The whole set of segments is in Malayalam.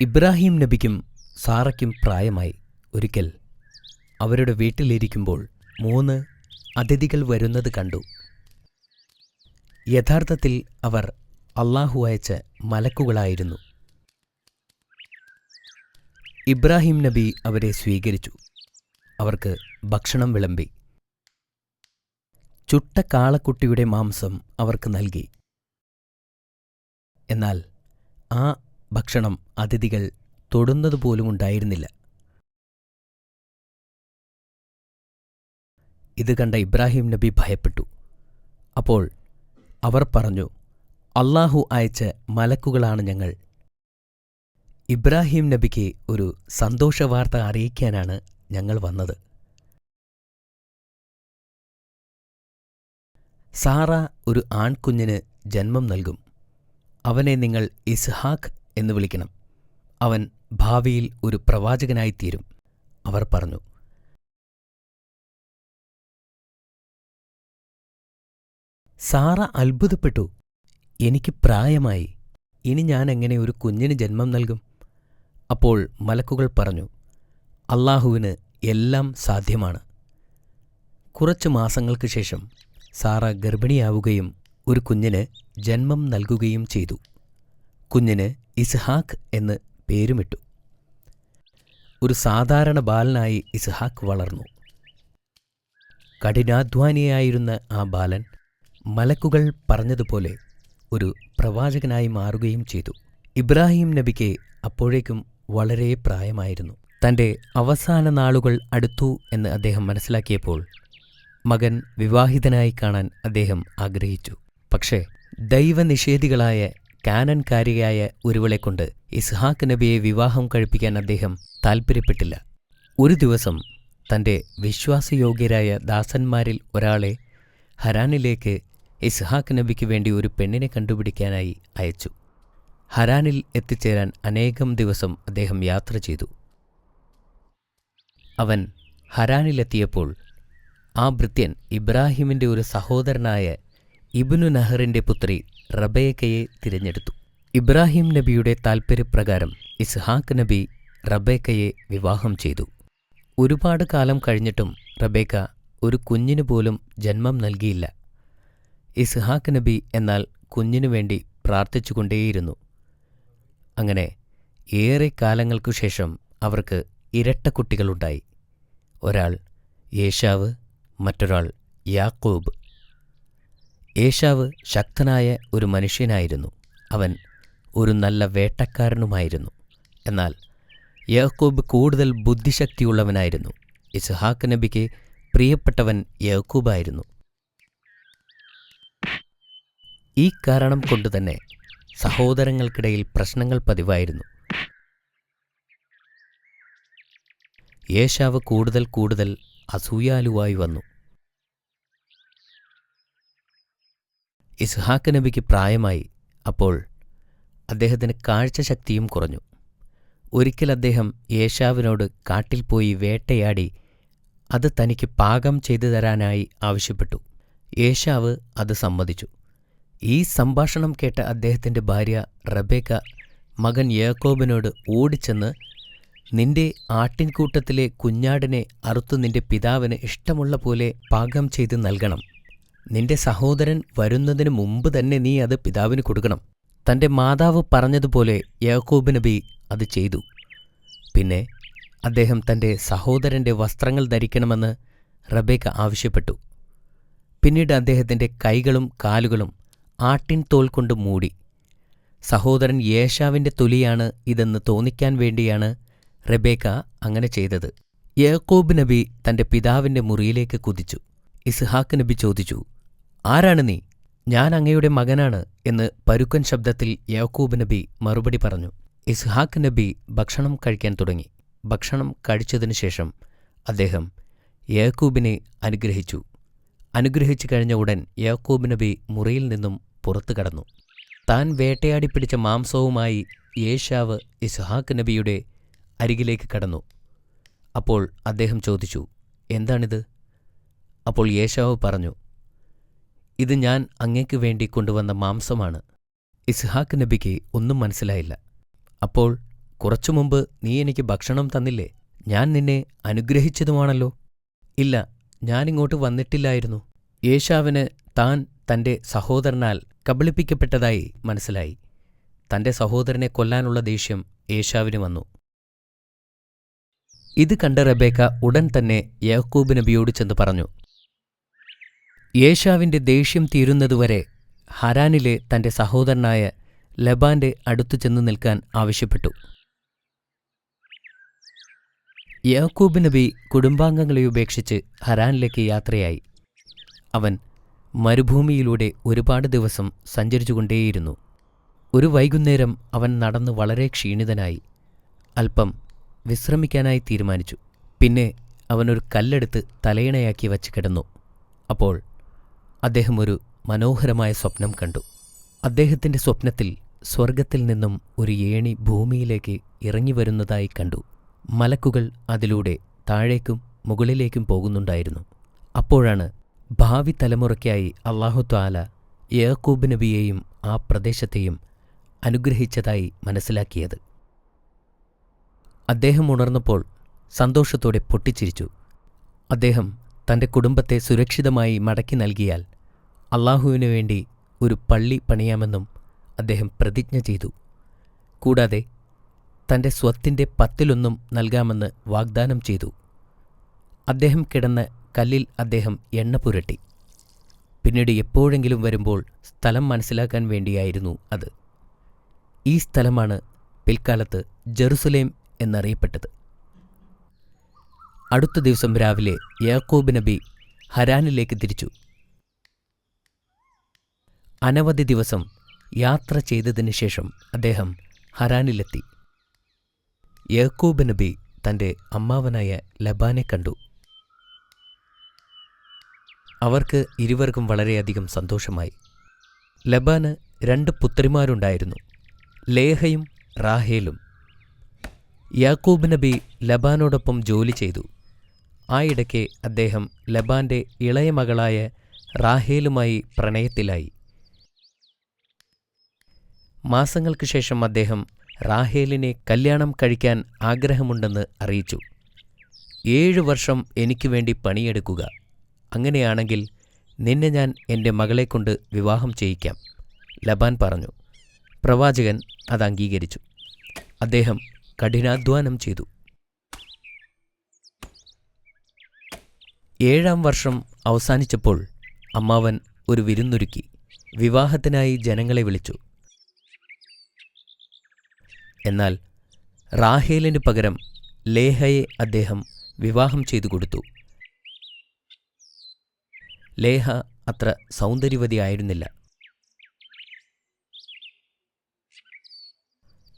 ഇബ്രാഹിം നബിക്കും സാറയ്ക്കും പ്രായമായി. ഒരിക്കൽ അവരുടെ വീട്ടിലിരിക്കുമ്പോൾ 3 അതിഥികൾ വരുന്നത് കണ്ടു. യഥാർത്ഥത്തിൽ അവർ അല്ലാഹു അയച്ച മലക്കുകളായിരുന്നു. ഇബ്രാഹിം നബി അവരെ സ്വീകരിച്ചു. അവർക്ക് ഭക്ഷണം വിളമ്പി. ചുട്ട കാളക്കുട്ടിയുടെ മാംസം അവർക്ക് നൽകി. എന്നാൽ ആ ഭക്ഷണം അതിഥികൾ തൊടുന്നതുപോലുമുണ്ടായിരുന്നില്ല. ഇത് കണ്ട ഇബ്രാഹിം നബി ഭയപ്പെട്ടു. അപ്പോൾ അവർ പറഞ്ഞു, അല്ലാഹു അയച്ച മലക്കുകളാണ് ഞങ്ങൾ. ഇബ്രാഹിം നബിക്ക് ഒരു സന്തോഷവാർത്ത അറിയിക്കാനാണ് ഞങ്ങൾ വന്നത്. സാറ ഒരു ആൺകുഞ്ഞിന് ജന്മം നൽകും. അവനെ നിങ്ങൾ ഇസ്ഹാഖ് എന്ന് വിളിക്കണം. അവൻ ഭാവിയിൽ ഒരു പ്രവാചകനായിത്തീരും. അവർ പറഞ്ഞു. സാറ അത്ഭുതപ്പെട്ടു. എനിക്ക് പ്രായമായി, ഇനി ഞാൻ എങ്ങനെ ഒരു കുഞ്ഞിന് ജന്മം നൽകും? അപ്പോൾ മലക്കുകൾ പറഞ്ഞു, അല്ലാഹുവിന് എല്ലാം സാധ്യമാണ്. കുറച്ചു മാസങ്ങൾക്ക് ശേഷം സാറ ഗർഭിണിയാവുകയും ഒരു കുഞ്ഞിന് ജന്മം നൽകുകയും ചെയ്തു. കുഞ്ഞിന് ഇസ്ഹാഖ് എന്ന് പേരുമിട്ടു. ഒരു സാധാരണ ബാലനായി ഇസ്ഹാഖ് വളർന്നു. കഠിനാധ്വാനിയായിരുന്ന ആ ബാലൻ മലക്കുകൾ പറഞ്ഞതുപോലെ ഒരു പ്രവാചകനായി മാറുകയും ചെയ്തു. ഇബ്രാഹിം നബിക്ക് അപ്പോഴേക്കും വളരെ പ്രായമായിരുന്നു. തൻ്റെ അവസാന നാളുകൾ അടുത്തു എന്ന് അദ്ദേഹം മനസ്സിലാക്കിയപ്പോൾ മകൻ വിവാഹിതനായി കാണാൻ അദ്ദേഹം ആഗ്രഹിച്ചു. പക്ഷേ ദൈവനിഷേധികളായ കാനൻകാരിയായ ഒരുവളെക്കൊണ്ട് ഇസ്ഹാഖ് നബിയെ വിവാഹം കഴിപ്പിക്കാൻ അദ്ദേഹം താൽപ്പര്യപ്പെട്ടില്ല. ഒരു ദിവസം തൻ്റെ വിശ്വാസയോഗ്യരായ ദാസന്മാരിൽ ഒരാളെ ഹരാനിലേക്ക് ഇസ്ഹാഖ് നബിക്ക് വേണ്ടി ഒരു പെണ്ണിനെ കണ്ടുപിടിക്കാനായി അയച്ചു. ഹരാനിൽ എത്തിച്ചേരാൻ അനേകം ദിവസം അദ്ദേഹം യാത്ര ചെയ്തു. അവൻ ഹരാനിലെത്തിയപ്പോൾ ആ ഭൃത്യൻ ഇബ്രാഹിമിൻ്റെ ഒരു സഹോദരനായ ഇബ്നു നഹറിൻ്റെ പുത്രി റബേക്കയെ തിരഞ്ഞെടുത്തു. ഇബ്രാഹിം നബിയുടെ താൽപ്പര്യപ്രകാരം ഇസ്ഹാഖ് നബി റബേക്കയെ വിവാഹം ചെയ്തു. ഒരുപാട് കാലം കഴിഞ്ഞിട്ടും റബേക്ക ഒരു കുഞ്ഞിനു പോലും ജന്മം നൽകിയില്ല. ഇസ്ഹാഖ് നബി എന്നാൽ കുഞ്ഞിനു വേണ്ടി പ്രാർത്ഥിച്ചുകൊണ്ടേയിരുന്നു. അങ്ങനെ ഏറെ കാലങ്ങൾക്കു ശേഷം അവർക്ക് ഇരട്ടക്കുട്ടികളുണ്ടായി. ഒരാൾ ഏശാവ്, മറ്റൊരാൾ യാക്കോബ്. ഏശാവ് ശക്തനായ ഒരു മനുഷ്യനായിരുന്നു. അവൻ ഒരു നല്ല വേട്ടക്കാരനുമായിരുന്നു. എന്നാൽ യാക്കോബ് കൂടുതൽ ബുദ്ധിശക്തിയുള്ളവനായിരുന്നു. ഇസ്ഹാഖ് നബിക്ക് പ്രിയപ്പെട്ടവൻ യാക്കൂബായിരുന്നു. ഈ കാരണം കൊണ്ടുതന്നെ സഹോദരങ്ങൾക്കിടയിൽ പ്രശ്നങ്ങൾ പതിവായിരുന്നു. ഏശാവ് കൂടുതൽ അസൂയാലുവായി വന്നു. ഇസ്ഹാഖ് നബിക്ക് പ്രായമായി. അപ്പോൾ അദ്ദേഹത്തിന് കാഴ്ചശക്തിയും കുറഞ്ഞു. ഒരിക്കൽ അദ്ദേഹം ഏശാവിനോട് കാട്ടിൽ പോയി വേട്ടയാടി അത് തനിക്ക് പാകം ചെയ്തു തരാനായി ആവശ്യപ്പെട്ടു. ഏശാവ് അത് സമ്മതിച്ചു. ഈ സംഭാഷണം കേട്ട അദ്ദേഹത്തിൻ്റെ ഭാര്യ റബേക്ക മകൻ യാക്കോബിനോട് ഓടിച്ചെന്ന്, നിന്റെ ആട്ടിൻകൂട്ടത്തിലെ കുഞ്ഞാടിനെ അറുത്തു നിന്റെ പിതാവിന് ഇഷ്ടമുള്ള പോലെ പാകം ചെയ്ത് നൽകണം. നിന്റെ സഹോദരൻ വരുന്നതിന് മുമ്പ് തന്നെ നീ അത് പിതാവിന് കൊടുക്കണം. തൻ്റെ മാതാവ് പറഞ്ഞതുപോലെ യാക്കോബ് നബി അത് ചെയ്തു. പിന്നെ അദ്ദേഹം തൻ്റെ സഹോദരൻ്റെ വസ്ത്രങ്ങൾ ധരിക്കണമെന്ന് റബേക്ക ആവശ്യപ്പെട്ടു. പിന്നീട് അദ്ദേഹത്തിൻ്റെ കൈകളും കാലുകളും ആട്ടിൻ തോൽ കൊണ്ട് മൂടി. സഹോദരൻ ഏശാവിൻ്റെ തൊലിയാണ് ഇതെന്ന് തോന്നിക്കാൻ വേണ്ടിയാണ് റബേക്ക അങ്ങനെ ചെയ്തത്. യാക്കോബ് നബി തൻ്റെ പിതാവിൻ്റെ മുറിയിലേക്ക് കുതിച്ചു. ഇസ്ഹാഖ് നബി ചോദിച്ചു, ആരാണ് നീ? ഞാൻ അങ്ങയുടെ മകനാണ് എന്ന് പരുക്കൻ ശബ്ദത്തിൽ യാക്കോബ് നബി മറുപടി പറഞ്ഞു. ഇസ്ഹാഖ് നബി ഭക്ഷണം കഴിക്കാൻ തുടങ്ങി. ഭക്ഷണം കഴിച്ചതിനു ശേഷം അദ്ദേഹം യാക്കൂബിനെ അനുഗ്രഹിച്ചു. അനുഗ്രഹിച്ചു കഴിഞ്ഞ ഉടൻ യാക്കോബ് നബി മുറിയിൽ നിന്നും പുറത്തു കടന്നു. താൻ വേട്ടയാടി പിടിച്ച മാംസവുമായി ഏശാവ് ഇസ്ഹാഖ് നബിയുടെ അരികിലേക്ക് കടന്നു. അപ്പോൾ അദ്ദേഹം ചോദിച്ചു, എന്താണിത്? അപ്പോൾ ഏശാവ് പറഞ്ഞു, ഇത് ഞാൻ അങ്ങേക്ക് വേണ്ടി കൊണ്ടുവന്ന മാംസമാണ്. ഇസ്ഹാഖ് നബിക്ക് ഒന്നും മനസ്സിലായില്ല. അപ്പോൾ കുറച്ചു മുമ്പ് നീ എനിക്ക് ഭക്ഷണം തന്നില്ലേ? ഞാൻ നിന്നെ അനുഗ്രഹിച്ചതുമാണല്ലോ. ഇല്ല, ഞാനിങ്ങോട്ട് വന്നിട്ടില്ലായിരുന്നു. ഏശാവിന് താൻ തന്റെ സഹോദരനാൽ കബളിപ്പിക്കപ്പെട്ടതായി മനസ്സിലായി. തന്റെ സഹോദരനെ കൊല്ലാനുള്ള ദേഷ്യം ഏശാവിന് വന്നു. ഇത് കണ്ട റെബേക്ക ഉടൻ തന്നെ യാക്കോബ് നബിയോട് ചെന്ന് പറഞ്ഞു. ഏശാവിന്റെ ദേഷ്യം തീരുന്നതുവരെ ഹരാനിലെ തന്റെ സഹോദരനായ ലബാന്റെ അടുത്തു ചെന്നു നിൽക്കാൻ ആവശ്യപ്പെട്ടു. യാക്കോബ് നബി കുടുംബാംഗങ്ങളെ ഉപേക്ഷിച്ച് ഹരാനിലേക്ക് യാത്രയായി. അവൻ മരുഭൂമിയിലൂടെ ഒരുപാട് ദിവസം സഞ്ചരിച്ചുകൊണ്ടേയിരുന്നു. ഒരു വൈകുന്നേരം അവൻ നടന്ന് വളരെ ക്ഷീണിതനായി അല്പം വിശ്രമിക്കാനായി തീരുമാനിച്ചു. പിന്നെ അവനൊരു കല്ലെടുത്ത് തലയിണയാക്കി വച്ച് കിടന്നു. അപ്പോൾ അദ്ദേഹം ഒരു മനോഹരമായ സ്വപ്നം കണ്ടു. അദ്ദേഹത്തിന്റെ സ്വപ്നത്തിൽ സ്വർഗത്തിൽ നിന്നും ഒരു ഏണി ഭൂമിയിലേക്ക് ഇറങ്ങിവരുന്നതായി കണ്ടു. മലക്കുകൾ അതിലൂടെ താഴേക്കും മുകളിലേക്കും പോകുന്നുണ്ടായിരുന്നു. അപ്പോഴാണ് ഭാവി തലമുറയ്ക്കായി അല്ലാഹു തആല യാക്കൂബ് നബിയെയും ആ പ്രദേശത്തെയും അനുഗ്രഹിച്ചതായി മനസ്സിലാക്കിയത്. അദ്ദേഹം ഉണർന്നപ്പോൾ സന്തോഷത്തോടെ പൊട്ടിച്ചിരിച്ചു. അദ്ദേഹം തന്റെ കുടുംബത്തെ സുരക്ഷിതമായി മടക്കി നൽകിയാൽ അല്ലാഹുവിനു വേണ്ടി ഒരു പള്ളി പണിയാമെന്നും അദ്ദേഹം പ്രതിജ്ഞ ചെയ്തു. കൂടാതെ തന്റെ സ്വത്തിന്റെ 10 നൽകാമെന്ന് വാഗ്ദാനം ചെയ്തു. അദ്ദേഹം കിടന്ന കല്ലിൽ അദ്ദേഹം എണ്ണ പുരട്ടി. പിന്നീട് എപ്പോഴെങ്കിലും വരുമ്പോൾ സ്ഥലം മനസ്സിലാക്കാൻ വേണ്ടിയായിരുന്നു അത്. ഈ സ്ഥലമാണ് പിൽക്കാലത്ത് ജെറുസലേം എന്നറിയപ്പെട്ടത്. അടുത്ത ദിവസം രാവിലെ യാക്കോബ് നബി ഹരാനിലേക്ക് തിരിച്ചു. അനവധി ദിവസം യാത്ര ചെയ്തതിനു ശേഷം അദ്ദേഹം ഹരാനിലെത്തി. യാക്കോബ് നബി തന്റെ അമ്മാവനായ ലബാനെ കണ്ടു. അവർക്ക് ഇരുവർക്കും വളരെയധികം സന്തോഷമായി. ലബാന് 2 പുത്രിമാരുണ്ടായിരുന്നു, ലേഹയും റാഹേലും. യാക്കൂബ് നബി ലബാനോടൊപ്പം ജോലി ചെയ്തു. ആയിടയ്ക്ക് അദ്ദേഹം ലബാന്റെ ഇളയ മകളായ റാഹേലുമായി പ്രണയത്തിലായി. മാസങ്ങൾക്ക് ശേഷം അദ്ദേഹം റാഹേലിനെ കല്യാണം കഴിക്കാൻ ആഗ്രഹമുണ്ടെന്ന് അറിയിച്ചു. 7 വർഷം എനിക്ക് വേണ്ടി പണിയെടുക്കുക, അങ്ങനെയാണെങ്കിൽ നിന്നെ ഞാൻ എൻ്റെ മകളെക്കൊണ്ട് വിവാഹം ചെയ്യിക്കാം, ലബാൻ പറഞ്ഞു. പ്രവാചകൻ അത് അംഗീകരിച്ചു. അദ്ദേഹം കഠിനാധ്വാനം ചെയ്തു. 7-ാം വർഷം അവസാനിച്ചപ്പോൾ അമ്മാവൻ ഒരു വിരുന്നൊരുക്കി വിവാഹത്തിനായി ജനങ്ങളെ വിളിച്ചു. എന്നാൽ റാഹേലിന് പകരം ലേഹയെ അദ്ദേഹം വിവാഹം ചെയ്തു കൊടുത്തു. ലേഹ അത്ര സൗന്ദര്യവതിയായിരുന്നില്ല.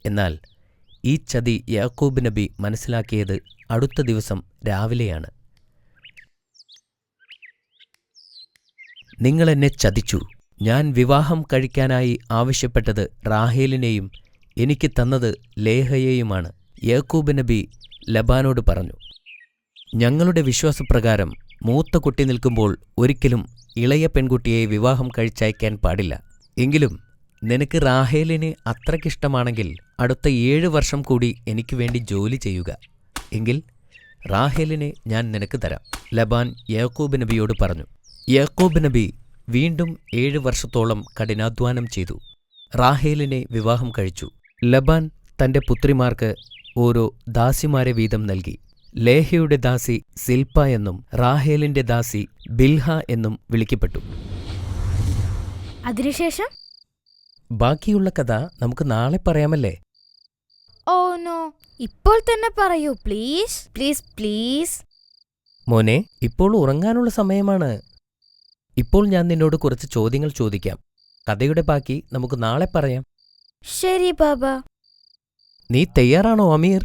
എന്നാൽ ഈ ചതി യാക്കൂബ് നബി മനസ്സിലാക്കിയത് അടുത്ത ദിവസം രാവിലെയാണ്. നിങ്ങളെന്നെ ചതിച്ചു. ഞാൻ വിവാഹം കഴിക്കാനായി ആവശ്യപ്പെട്ടത് റാഹേലിനെയും എനിക്ക് തന്നത് ലേഹയെയുമാണ്, യാക്കൂബ് നബി ലബാനോട് പറഞ്ഞു. ഞങ്ങളുടെ വിശ്വാസപ്രകാരം മൂത്ത കുട്ടി നിൽക്കുമ്പോൾ ഒരിക്കലും ഇളയ പെൺകുട്ടിയെ വിവാഹം കഴിച്ചയക്കാൻ പാടില്ല. എങ്കിലും നിനക്ക് റാഹേലിനെ അത്രയ്ക്കിഷ്ടമാണെങ്കിൽ അടുത്ത 7 വർഷം കൂടി എനിക്ക് വേണ്ടി ജോലി ചെയ്യുക. എങ്കിൽ റാഹേലിനെ ഞാൻ നിനക്ക് തരാം, ലബാൻ യാക്കൂബ് നബിയോട് പറഞ്ഞു. യാക്കൂബ് നബി വീണ്ടും 7 വർഷത്തോളം കഠിനാധ്വാനം ചെയ്തു. റാഹേലിനെ വിവാഹം കഴിച്ചു. ലബാൻ തന്റെ പുത്രിമാർക്ക് ഓരോ ദാസിമാരെ വീതം നൽകി. ലേഹയുടെ ദാസി സിൽപ്പ എന്നും റാഹേലിന്റെ ദാസി ബിൽഹ എന്നും വിളിക്കപ്പെട്ടു. അതിനുശേഷം ബാക്കിയുള്ള കഥ നമുക്ക് നാളെ പറയാമല്ലേ? ഓ നോ, ഇപ്പോൾ തന്നെ പറയൂ പ്ലീസ് പ്ലീസ് പ്ലീസ്. മോനെ, ഇപ്പോൾ ഉറങ്ങാനുള്ള സമയമാണ്. ഇപ്പോൾ ഞാൻ നിന്നോട് കുറച്ച് ചോദ്യങ്ങൾ ചോദിക്കാം. കഥയുടെ ബാക്കി നമുക്ക് നാളെ പറയാം. ശരി ബാബ. നീ തയ്യാറാണോ അമീർ?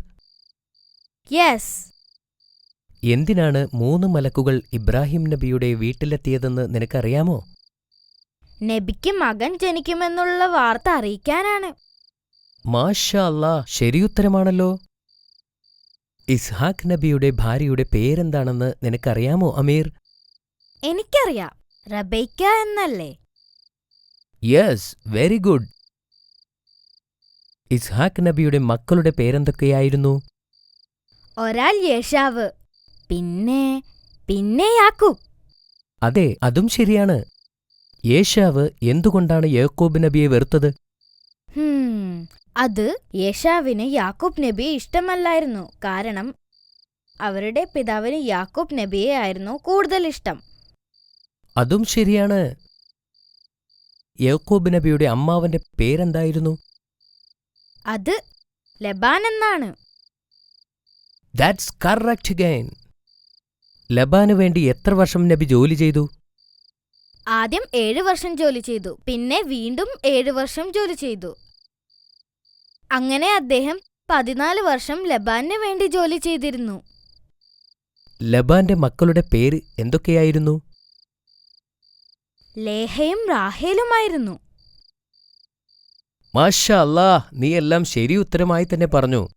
യെസ്. എന്തിനാണ് 3 മലക്കുകൾ ഇബ്രാഹിം നബിയുടെ വീട്ടിലെത്തിയതെന്ന് നിനക്കറിയാമോ? നബിക്ക് മകൻ ജനിക്കുമെന്നുള്ള വാർത്ത അറിയിക്കാനാണ്. മാഷാ അല്ലാ, ശരിയുത്തരമാണല്ലോ. ഇസ്ഹാഖ് നബിയുടെ ഭാര്യയുടെ പേരെന്താണെന്ന് നിനക്കറിയാമോ അമീർ? എനിക്കറിയാം, റബൈക്ക എന്നല്ലേ? Yes, very good. ഇസ്ഹാക്ക് നബിയുടെ മക്കളുടെ പേരെന്തൊക്കെയായിരുന്നു? ഒരാൾ യേശാവ്, പിന്നെ യാക്കൂബ്. അതെ, അതും ശരിയാണ്. യേശാവ് എന്തുകൊണ്ടാണ് യാക്കോബ് നബിയെ വെറുത്തത്? അത് യേശാവിന് യാക്കൂബ് നബിയെ ഇഷ്ടമല്ലായിരുന്നു. കാരണം അവരുടെ പിതാവിന് യാക്കൂബ് നബിയെ ആയിരുന്നു കൂടുതൽ ഇഷ്ടം. അതും ശരിയാണ്. യാക്കോബ് നബിയുടെ അമ്മാവന്റെ പേരെന്തായിരുന്നു? അത് ലബാൻ എന്നാണ്. That's correct again. ലബാനു വേണ്ടി എത്ര വർഷം നബി ജോലി ചെയ്തു? ആദ്യം 7 വർഷം ജോലി ചെയ്തു, പിന്നെ വീണ്ടും 7 വർഷം ജോലി ചെയ്തു. അങ്ങനെ അദ്ദേഹം 14 വർഷം ലബാനു വേണ്ടി ജോലി ചെയ്തിരുന്നു. ലബാന്റെ മക്കളുടെ പേര് എന്തൊക്കെയായിരുന്നു? ലേഹയും റാഹേലുമായിരുന്നു. മാഷാ അല്ലാ, നീ എല്ലാം ശരി ഉത്തരമായി തന്നെ പറഞ്ഞു.